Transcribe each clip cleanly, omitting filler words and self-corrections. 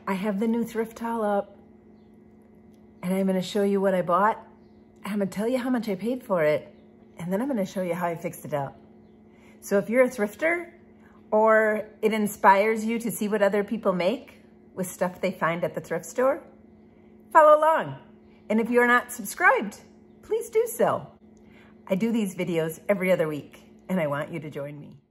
I have the new Thrift Haul up, and I'm gonna show you what I bought. I'm gonna tell you how much I paid for it, and then I'm gonna show you how I fixed it up. So if you're a thrifter, or it inspires you to see what other people make with stuff they find at the thrift store, follow along. And if you're not subscribed, please do so. I do these videos every other week, and I want you to join me.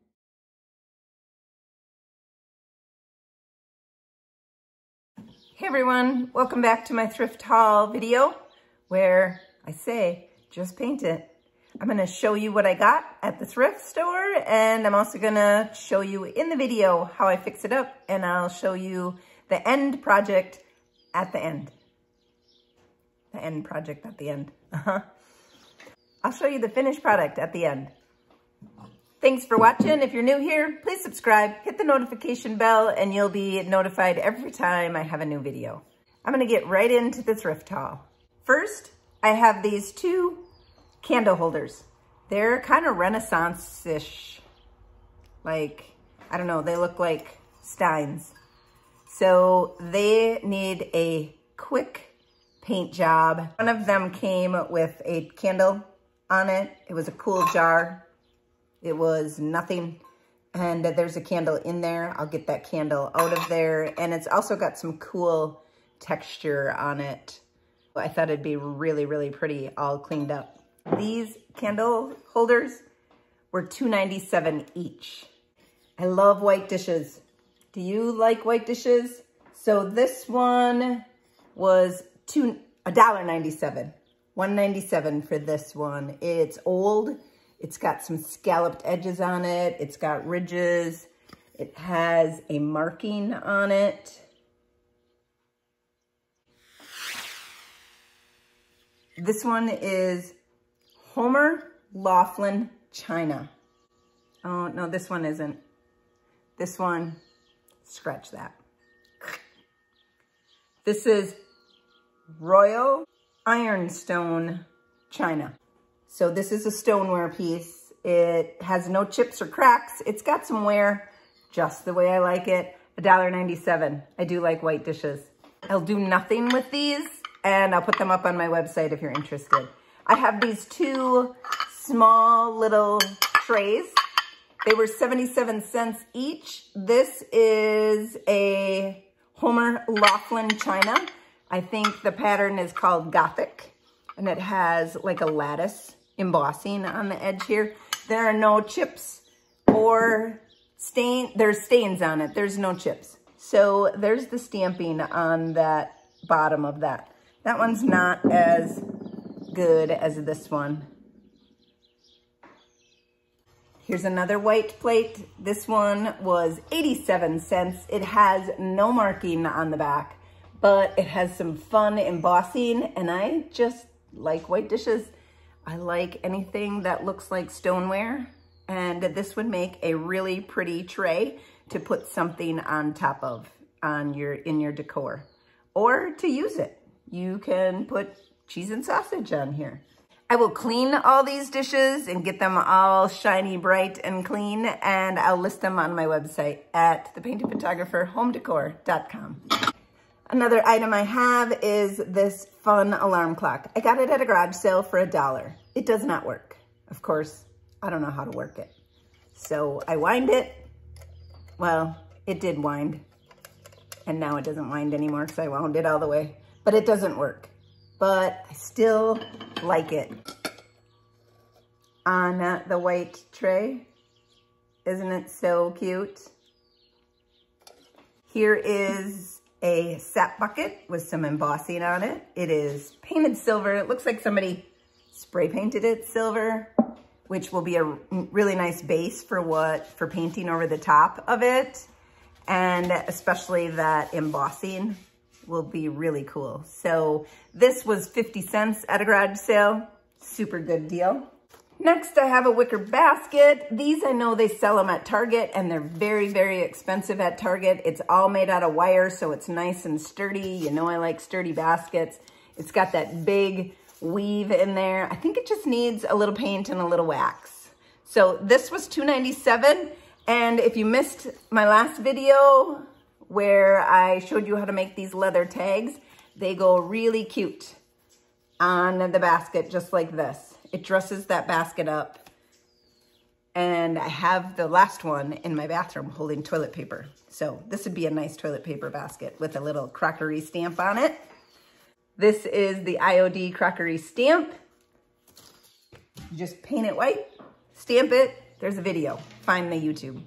Hey everyone, welcome back to my thrift haul video where I say, just paint it. I'm gonna show you what I got at the thrift store, and I'm also gonna show you in the video how I fix it up, and I'll show you the end project at the end. The end project at the end, I'll show you the finished product at the end. Thanks for watching. If you're new here, please subscribe, hit the notification bell, and you'll be notified every time I have a new video. I'm gonna get right into the thrift haul. First, I have these two candle holders. They're kind of Renaissance-ish. Like, I don't know, they look like steins. So they need a quick paint job. One of them came with a candle on it. It was a cool jar. It was nothing, and there's a candle in there. I'll get that candle out of there, and it's also got some cool texture on it. I thought it'd be really, really pretty all cleaned up. These candle holders were $2.97 each. I love white dishes. Do you like white dishes? So this one was $1.97. $1.97 for this one. It's old. It's got some scalloped edges on it. It's got ridges. It has a marking on it. This one is Homer Laughlin China. Oh, no, this one isn't. This one, scratch that. This is Royal Ironstone China. So this is a stoneware piece. It has no chips or cracks. It's got some wear, just the way I like it. $1.97. I do like white dishes. I'll do nothing with these, and I'll put them up on my website if you're interested. I have these two small little trays. They were 77 cents each. This is a Homer Laughlin China. I think the pattern is called Gothic, and it has like a lattice embossing on the edge here. There are no chips or there's stains on it. There's no chips. So there's the stamping on that bottom of that. That one's not as good as this one. Here's another white plate. This one was 87 cents. It has no marking on the back, but it has some fun embossing, and I just like white dishes. I like anything that looks like stoneware, and this would make a really pretty tray to put something on top of in your decor, or to use it. You can put cheese and sausage on here. I will clean all these dishes and get them all shiny, bright, and clean, and I'll list them on my website at thepaintedphotographerhomedecor.com. Another item I have is this fun alarm clock. I got it at a garage sale for $1. It does not work. Of course, I don't know how to work it. So I wind it. Well, it did wind. And now it doesn't wind anymore because I wound it all the way. But it doesn't work. But I still like it. On the white tray. Isn't it so cute? Here is a Sap Bucket with some embossing on it. It is painted silver. It looks like somebody spray painted it silver, which will be a really nice base for painting over the top of it. And especially that embossing will be really cool. So this was 50 cents at a garage sale. Super good deal. Next, I have a wicker basket. These, I know they sell them at Target, and they're very, very expensive at Target. It's all made out of wire, so it's nice and sturdy. You know I like sturdy baskets. It's got that big weave in there. I think it just needs a little paint and a little wax. So this was $2.97, and if you missed my last video where I showed you how to make these leather tags. They go really cute on the basket, just like this. It dresses that basket up. And I have the last one in my bathroom holding toilet paper. So this would be a nice toilet paper basket with a little crockery stamp on it. This is the Iod Crockery Stamp. You just paint it white, stamp it. There's a video. Find the YouTube.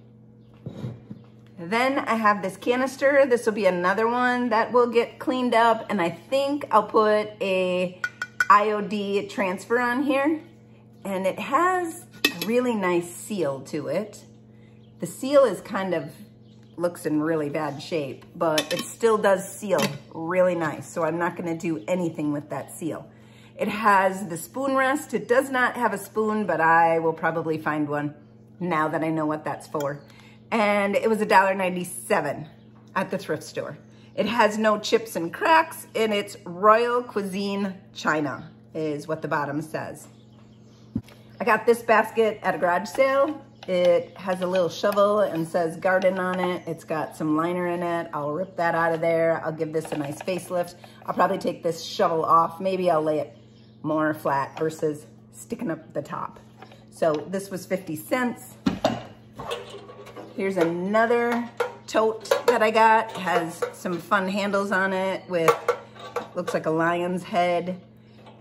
Then I have this canister. This will be another one that will get cleaned up. And I think I'll put a Iod Transfer on here. And it has a really nice seal to it. The seal is kind of, looks in really bad shape, but it still does seal really nice. So I'm not gonna do anything with that seal. It has the spoon rest. It does not have a spoon, but I will probably find one now that I know what that's for. And it was $1.97 at the thrift store. It has no chips and cracks, and it's Royal Cuisine China is what the bottom says. I got this basket at a garage sale. It has a little shovel and says garden on it. It's got some liner in it. I'll rip that out of there. I'll give this a nice facelift. I'll probably take this shovel off. Maybe I'll lay it more flat versus sticking up the top. So this was 50 cents. Here's another tote that I got. It has some fun handles on it with, looks like a lion's head,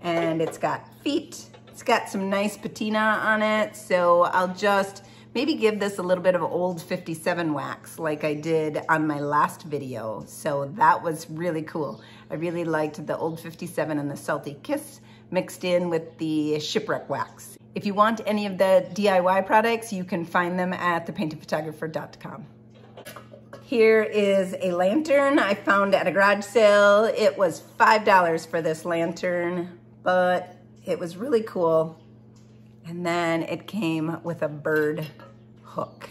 and it's got feet. It's got some nice patina on it, so I'll just maybe give this a little bit of old 57 wax like I did on my last video. So that was really cool. I really liked the old 57 and the Salty Kiss mixed in with the Shipwreck Wax. If you want any of the DIY products, you can find them at thepaintedphotographer.com. Here is a lantern I found at a garage sale. It was $5 for this lantern, but it was really cool. And then it came with a bird hook.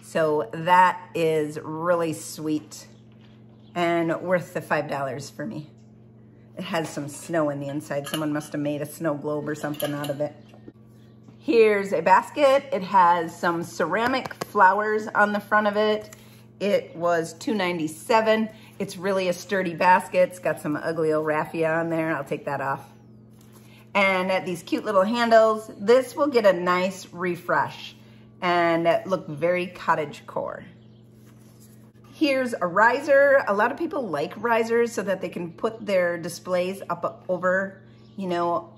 So that is really sweet and worth the $5 for me. It has some snow in the inside. Someone must have made a snow globe or something out of it. Here's a basket. It has some ceramic flowers on the front of it. It was $2.97. It's really a sturdy basket. It's got some ugly old raffia on there. I'll take that off. And these cute little handles. This will get a nice refresh and look very cottage-core. Here's a riser. A lot of people like risers so that they can put their displays up over, you know,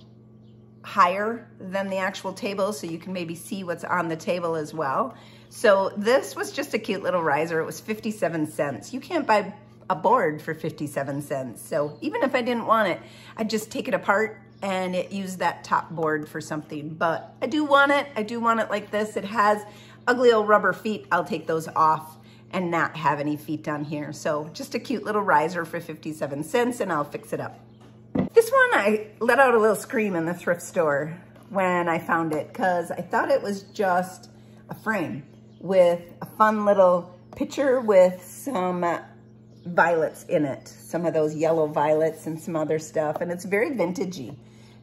higher than the actual table, so you can maybe see what's on the table as well. So this was just a cute little riser. It was 57 cents. You can't buy a board for 57 cents. So even if I didn't want it, I'd just take it apart and use that top board for something. But I do want it. I do want it like this. It has ugly old rubber feet. I'll take those off and not have any feet on here. So just a cute little riser for 57 cents, and I'll fix it up. This one, I let out a little scream in the thrift store when I found it, because I thought it was just a frame with a fun little picture with some violets in it. Some of those yellow violets and some other stuff, and it's very vintagey.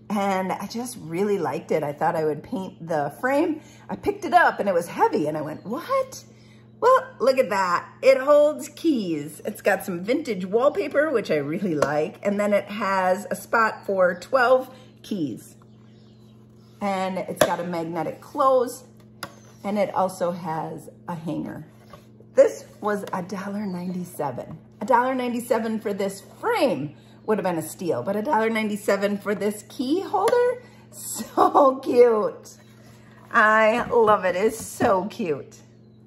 And I just really liked it. I thought I would paint the frame. I picked it up and it was heavy, and I went, what? Well, look at that. It holds keys. It's got some vintage wallpaper, which I really like. And then it has a spot for 12 keys. And it's got a magnetic close. And it also has a hanger. This was $1.97. $1.97 for this frame would have been a steal, but $1.97 for this key holder? So cute. I love it. It's so cute.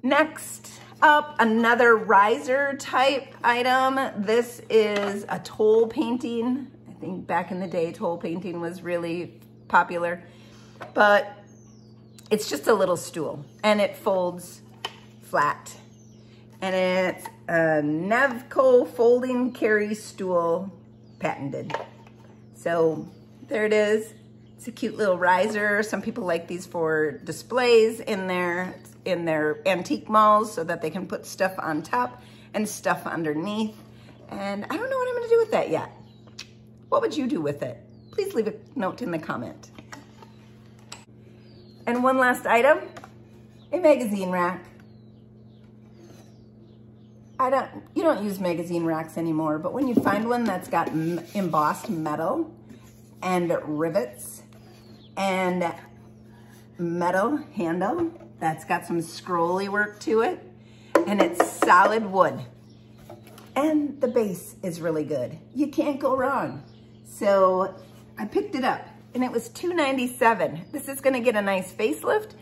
Next up, another riser type item. This is a toll painting. I think back in the day, toll painting was really popular, but it's just a little stool and it folds flat. And it's a Nevco folding carry stool, patented. So there it is. It's a cute little riser. Some people like these for displays in their antique malls so that they can put stuff on top and stuff underneath. And I don't know what I'm gonna do with that yet. What would you do with it? Please leave a note in the comment. And one last item, a magazine rack. you don't use magazine racks anymore, but when you find one that's got embossed metal and rivets and metal handle that's got some scrolly work to it, and it's solid wood, and the base is really good, you can't go wrong. So I picked it up and it was $2.97. This is gonna get a nice facelift.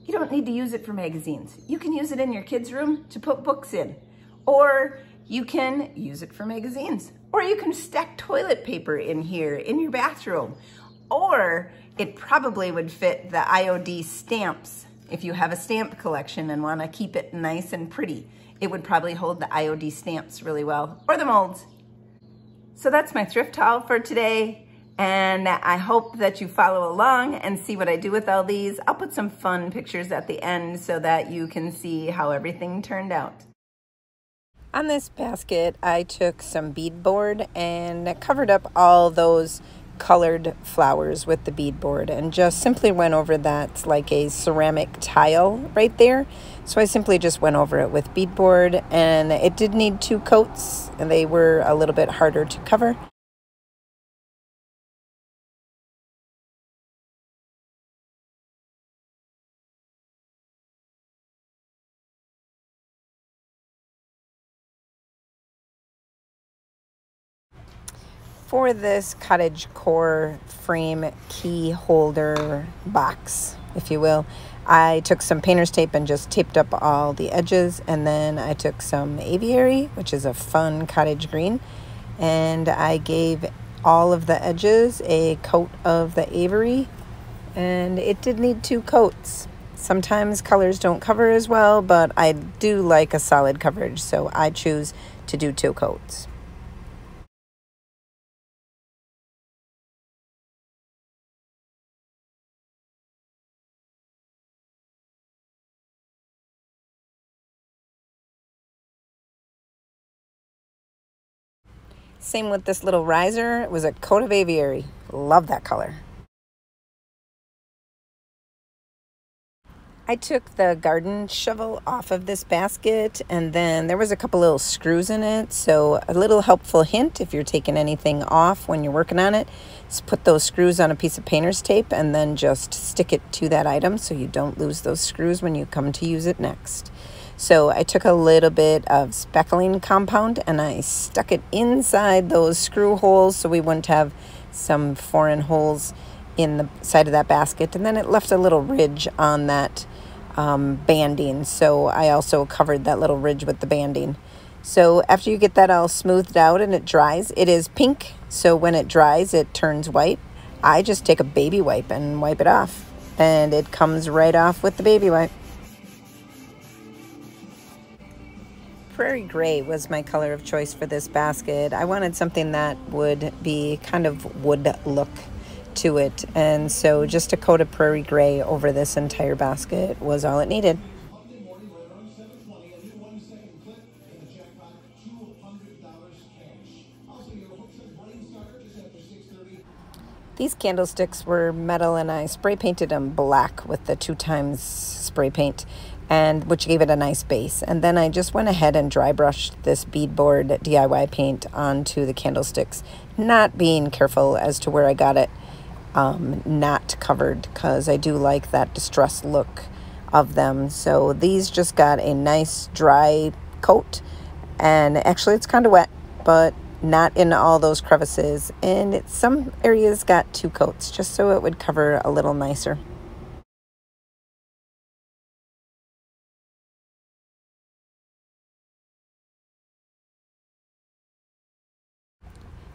You don't need to use it for magazines. You can use it in your kids' room to put books in, or you can use it for magazines, or you can stack toilet paper in here in your bathroom, or it probably would fit the Iod stamps. If you have a stamp collection and wanna keep it nice and pretty, it would probably hold the Iod stamps really well, or the molds. So that's my thrift haul for today. And I hope that you follow along and see what I do with all these. I'll put some fun pictures at the end so that you can see how everything turned out. On this basket, I took some beadboard and covered up all those colored flowers with the beadboard and just simply went over that like a ceramic tile right there. So I simply just went over it with beadboard, and it did need 2 coats and they were a little bit harder to cover. For this Cottagecore frame key holder box, if you will, I took some painter's tape and just taped up all the edges, and then I took some aviary, which is a fun cottage green, and I gave all of the edges a coat of the aviary, and it did need 2 coats. Sometimes colors don't cover as well, but I do like a solid coverage, so I choose to do 2 coats. Same with this little riser. It was a coat of aviary. Love that color. I took the garden shovel off of this basket, and then there was a couple little screws in it. So a little helpful hint if you're taking anything off when you're working on it is put those screws on a piece of painter's tape and then just stick it to that item so you don't lose those screws when you come to use it next. So I took a little bit of speckling compound and I stuck it inside those screw holes so we wouldn't have some foreign holes in the side of that basket. And then it left a little ridge on that banding. So I also covered that little ridge with the banding. So after you get that all smoothed out and it dries, it is pink. So when it dries, it turns white. I just take a baby wipe and wipe it off, and it comes right off with the baby wipe. Prairie gray was my color of choice for this basket. I wanted something that would be kind of wood look to it, and so just a coat of prairie gray over this entire basket was all it needed. These candlesticks were metal, and I spray painted them black with the 2x spray paint, and which gave it a nice base. And then I just went ahead and dry brushed this beadboard DIY paint onto the candlesticks, not being careful as to where I got it not covered, because I do like that distressed look of them. So these just got a nice dry coat, and actually it's kind of wet, but not in all those crevices, and some areas got 2 coats just so it would cover a little nicer.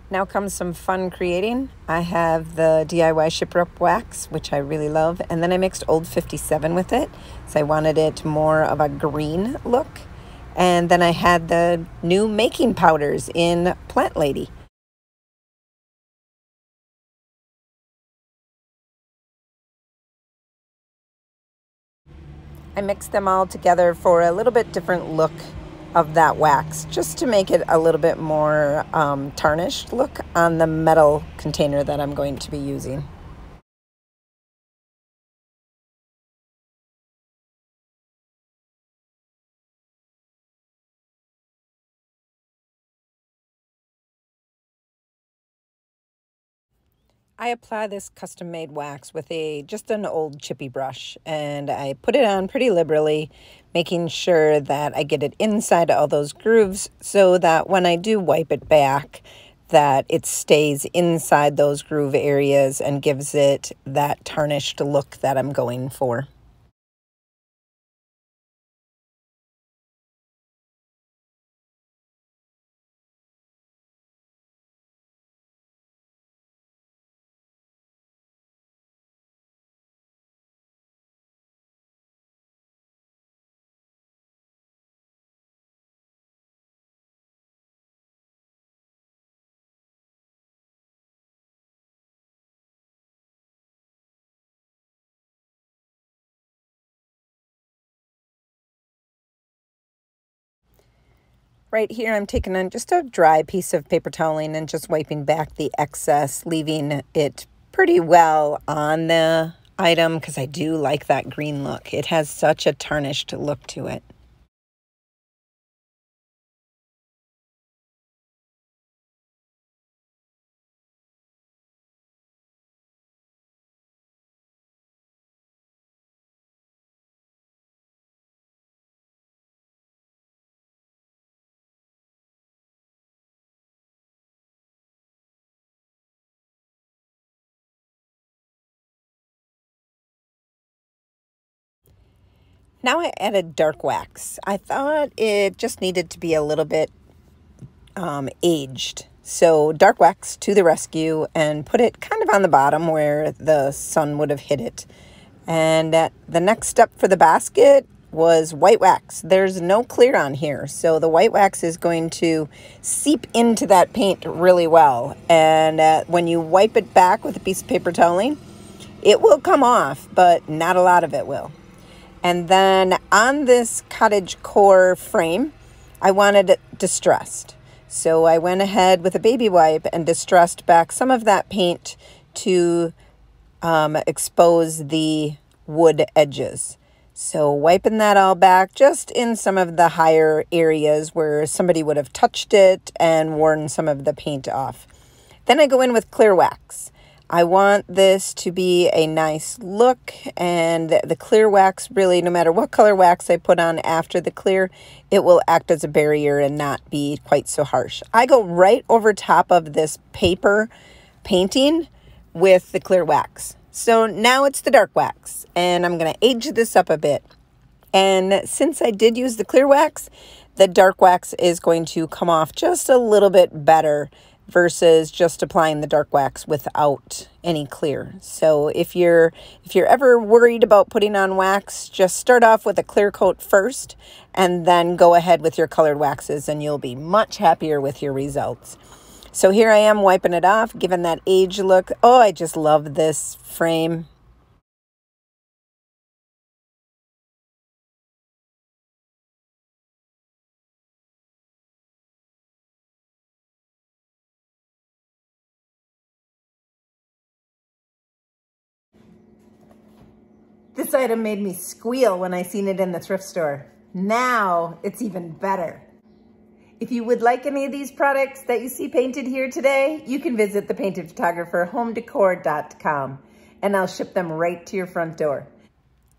Now comes some fun creating. I have the DIY Shipwreck Wax, which I really love, and then I mixed Old 57 with it, so I wanted it more of a green look. And then I had the new making powders in Plant Lady. I mixed them all together for a little bit different look of that wax, just to make it a little bit more tarnished look on the metal container that I'm going to be using. I apply this custom-made wax with just an old chippy brush, and I put it on pretty liberally, making sure that I get it inside all those grooves so that when I do wipe it back, that it stays inside those groove areas and gives it that tarnished look that I'm going for. Right here, I'm taking on just a dry piece of paper toweling and just wiping back the excess, leaving it pretty well on the item because I do like that green look. It has such a tarnished look to it. Now I added dark wax. I thought it just needed to be a little bit aged. So dark wax to the rescue and put it kind of on the bottom where the sun would have hit it. And the next step for the basket was white wax. There's no clear on here, so the white wax is going to seep into that paint really well. And when you wipe it back with a piece of paper toweling, it will come off, but not a lot of it will. And then on this cottage-core frame, I wanted it distressed. So I went ahead with a baby wipe and distressed back some of that paint to expose the wood edges. So wiping that all back just in some of the higher areas where somebody would have touched it and worn some of the paint off. Then I go in with clear wax. I want this to be a nice look, and the clear wax, really, no matter what color wax I put on after the clear, it will act as a barrier and not be quite so harsh. I go right over top of this paper painting with the clear wax. So now it's the dark wax, and I'm going to age this up a bit. And since I did use the clear wax, the dark wax is going to come off just a little bit better versus just applying the dark wax without any clear. So if you're ever worried about putting on wax, just start off with a clear coat first and then go ahead with your colored waxes, and you'll be much happier with your results. So here I am wiping it off, giving that age look. Oh, I just love this frame. This item made me squeal when I seen it in the thrift store. Now it's even better. If you would like any of these products that you see painted here today, you can visit the painted photographer homedecor.com and I'll ship them right to your front door.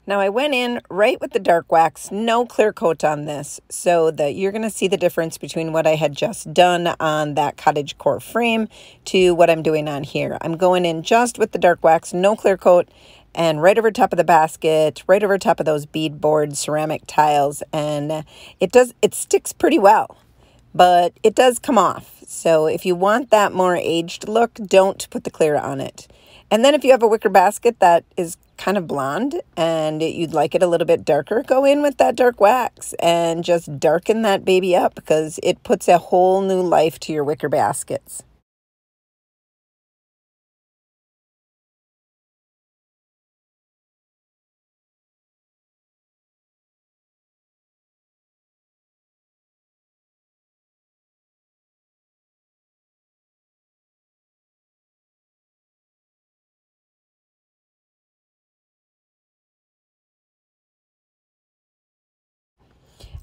Now I went in right with the dark wax, no clear coat on this, so that you're going to see the difference between what I had just done on that cottage-core frame to what I'm doing on here. I'm going in just with the dark wax, no clear coat, and right over top of the basket, right over top of those beadboard ceramic tiles, and it sticks pretty well, but it does come off. So if you want that more aged look, don't put the clear on it. And then if you have a wicker basket that is kind of blonde and you'd like it a little bit darker, go in with that dark wax and just darken that baby up because it puts a whole new life to your wicker baskets.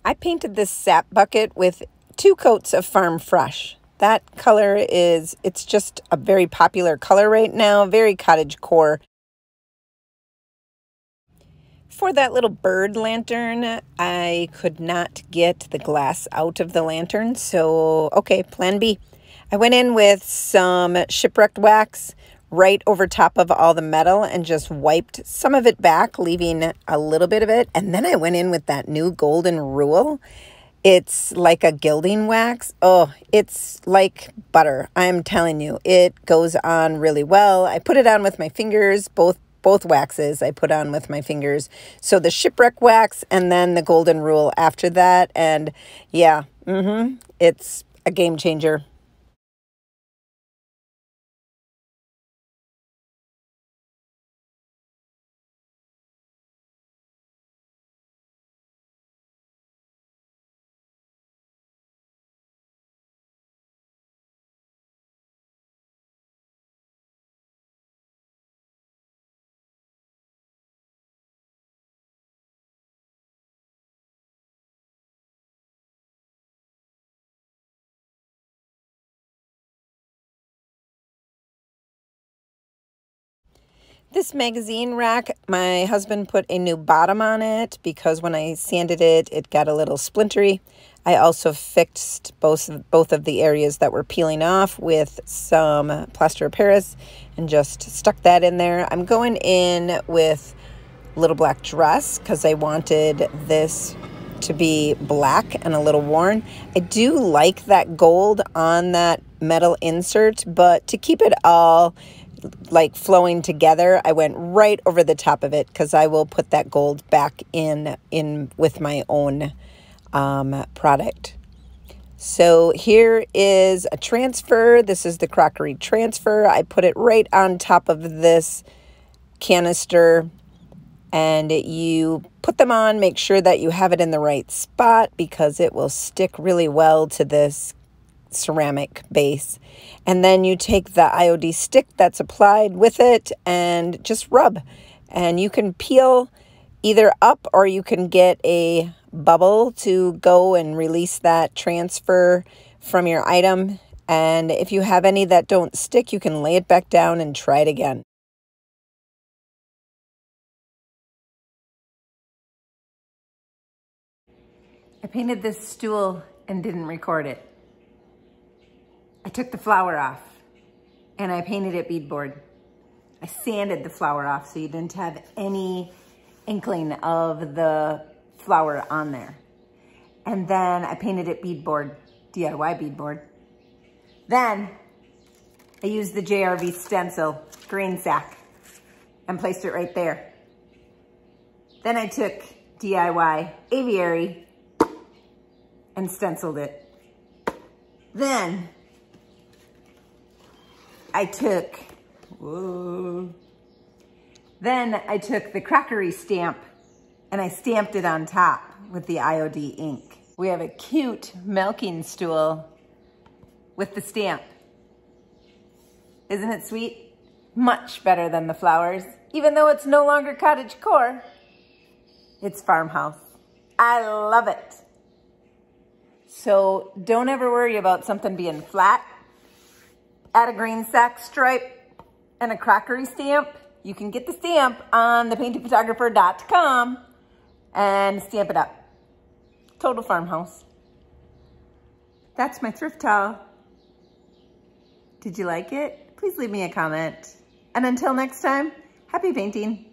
I painted this Sap Bucket with 2 coats of Farm Fresh. That color it's just a very popular color right now, very cottage-core. For that little bird lantern, I could not get the glass out of the lantern, so okay, plan B. I went in with some Shipwreck Wax right over top of all the metal and just wiped some of it back, leaving a little bit of it. And then I went in with that new golden rule. It's like a gilding wax. Oh, it's like butter. I'm telling you, it goes on really well. I put it on with my fingers, both waxes I put on with my fingers. So the Shipwreck Wax and then the golden rule after that. And yeah, it's a game changer. This magazine rack, my husband put a new bottom on it because when I sanded it, it got a little splintery. I also fixed both of the areas that were peeling off with some plaster of Paris and just stuck that in there. I'm going in with a little black dress because I wanted this to be black and a little worn. I do like that gold on that metal insert, but to keep it all like flowing together, I went right over the top of it because I will put that gold back in with my own product. So here is a transfer. This is the Crockery Transfer. I put it right on top of this canister, and you put them on. Make sure that you have it in the right spot because it will stick really well to this ceramic base. And then you take the Iod stick that's applied with it and just rub. And you can peel either up or you can get a bubble to go and release that transfer from your item. And if you have any that don't stick, you can lay it back down and try it again. I painted this stool and didn't record it. I took the flower off and I painted it beadboard. I sanded the flower off so you didn't have any inkling of the flower on there. And then I painted it beadboard, DIY beadboard. Then I used the JRV stencil grain sack and placed it right there. Then I took DIY aviary and stenciled it. Then I took the crockery stamp and I stamped it on top with the Iod ink. We have a cute milking stool with the stamp. Isn't it sweet? Much better than the flowers, even though it's no longer cottage-core. It's farmhouse. I love it. So don't ever worry about something being flat. Add a green sack stripe and a crockery stamp. You can get the stamp on thepaintingphotographer.com and stamp it up. Total farmhouse. That's my thrift haul. Did you like it? Please leave me a comment. And until next time, happy painting.